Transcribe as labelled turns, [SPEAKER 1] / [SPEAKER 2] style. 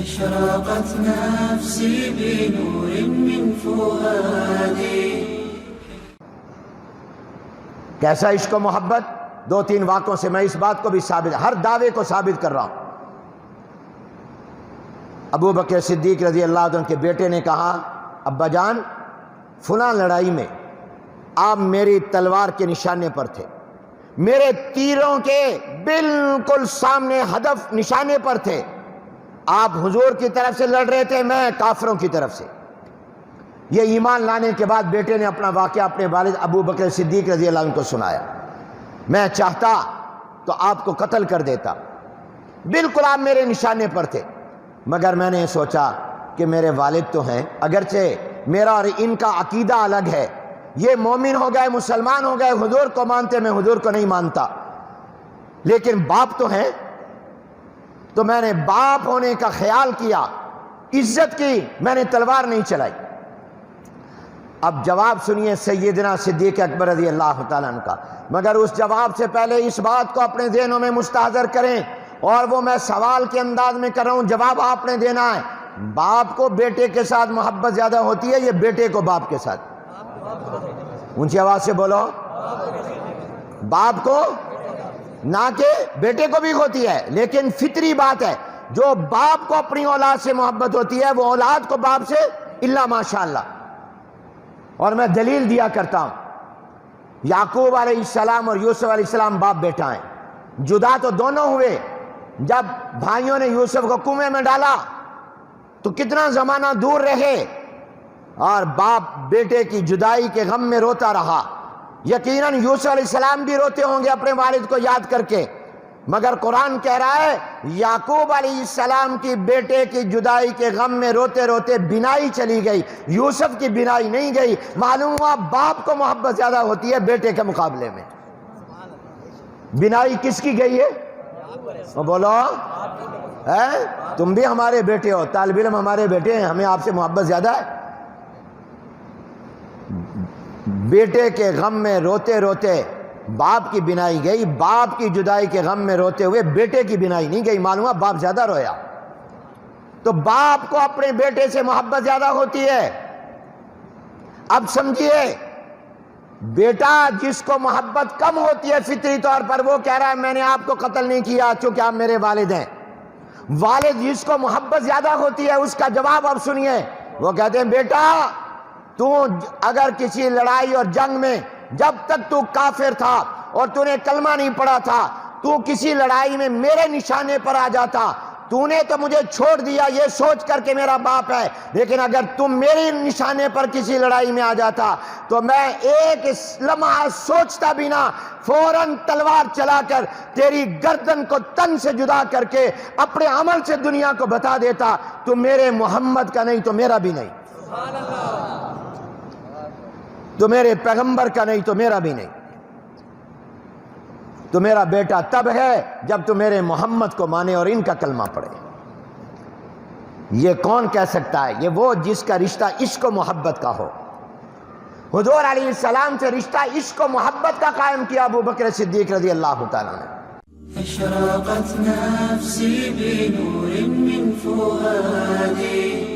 [SPEAKER 1] أشرقت نفسي بنور من فؤادي.
[SPEAKER 2] کیسا عشق و محبت؟ دو تین واقعوں سے میں اس بات کو بھی ثابت، ہر دعوے کو ثابت کر رہا ہوں. ابو بکر صدیق رضی اللہ عنہ کے بیٹے نے کہا، ابا جان فلاں لڑائی میں آپ میری تلوار کے نشانے پر تھے، میرے تیروں کے بالکل سامنے ہدف نشانے پر تھے، آپ حضور کی طرف سے لڑ رہے تھے، میں کافروں کی طرف سے. یہ ایمان لانے کے بعد بیٹے نے اپنا واقعہ اپنے والد ابو بکر صدیق رضی اللہ عنہ کو سنایا. میں چاہتا تو آپ کو قتل کر دیتا، بالکل آپ میرے نشانے پر تھے، مگر میں نے سوچا کہ میرے والد تو ہیں، اگرچہ میرا اور ان کا عقیدہ الگ ہے، یہ مومن ہو گئے، مسلمان ہو گئے، حضور کو مانتے، میں حضور کو نہیں مانتا، لیکن باپ تو ہیں. تو میں نے باپ ہونے کا خیال کیا، عزت کی، میں نے تلوار نہیں چلائی. اب جواب سنیے سیدنا صدیق اکبر رضی اللہ تعالیٰ عنہ کا، مگر اس جواب سے پہلے اس بات کو اپنے ذہنوں میں مستحضر کریں، اور وہ میں سوال کے انداز میں کر رہا ہوں، جواب آپ نے دینا ہے. باپ کو بیٹے کے ساتھ محبت زیادہ ہوتی ہے یا بیٹے کو باپ کے ساتھ؟ اونچی آواز سے بولو. باپ کو نہ کہ بیٹے کو بھی ہوتی ہے، لیکن فطری بات ہے، جو باپ کو اپنی اولاد سے محبت ہوتی ہے وہ اولاد کو باپ سے الا ماشاء اللہ. اور میں دلیل دیا کرتا ہوں، یعقوب علیہ السلام اور یوسف علیہ السلام باپ بیٹا ہیں، جدا تو دونوں ہوئے. جب بھائیوں نے یوسف کو کنویں میں ڈالا تو کتنا زمانہ دور رہے، اور باپ بیٹے کی جدائی کے غم میں روتا رہا. یقیناً یوسف علیہ السلام بھی روتے ہوں گے اپنے والد کو یاد کر کے، مگر قرآن کہہ رہا ہے یعقوب علیہ السلام کی بیٹے کی جدائی کے غم میں روتے روتے بینائی چلی گئی، یوسف کی بینائی نہیں گئی. معلوم ہوا باپ کو محبت زیادہ ہوتی ہے بیٹے کے مقابلے میں. بینائی کس کی گئی ہے؟ بولو. تم بھی ہمارے بیٹے ہو، طالب علم ہمارے بیٹے ہیں، ہمیں آپ سے محبت زیادہ ہے. بیٹے کے غم میں روتے روتے باپ کی بینائی گئی، باپ کی جدائی کے غم میں روتے ہوئے بیٹے کی بینائی نہیں گئی. معلوم ہے باپ زیادہ رویا. تو باپ کو اپنے بیٹے سے محبت زیادہ ہوتی ہے. اب سمجھیے، بیٹا جس کو محبت کم ہوتی ہے فطری طور پر، وہ کہہ رہا ہے میں نے آپ کو قتل نہیں کیا چونکہ آپ میرے والد ہیں. والد جس کو محبت زیادہ ہوتی ہے اس کا جواب اب سنیے. وہ کہتے ہیں بیٹا تو اگر کسی لڑائی اور جنگ میں، جب تک تو کافر تھا اور تو نے کلمہ نہیں پڑھا تھا، تو کسی لڑائی میں میرے نشانے پر آ جاتا، تو نے تو مجھے چھوڑ دیا یہ سوچ کر کے میرا باپ ہے، لیکن اگر تم میری نشانے پر کسی لڑائی میں آ جاتا تو میں ایک لمحہ سوچتا بھی نہ، فوراً تلوار چلا کر تیری گردن کو تن سے جدا کر کے اپنے عمل سے دنیا کو بتا دیتا تو میرے محمد کا نہیں تو میرا بھی نہیں، تو میرے پیغمبر کا نہیں تو میرا بھی نہیں. تو میرا بیٹا تب ہے جب تو میرے محمد کو مانے اور ان کا کلمہ پڑھے. یہ کون کہہ سکتا ہے؟ یہ وہ جس کا رشتہ عشق و محبت کا ہو. حضور علیہ السلام سے رشتہ عشق و محبت کا قائم کیا ابو بکر صدیق رضی اللہ تعالیٰ نے.
[SPEAKER 1] أشرقت نفسي بنور من فؤادي.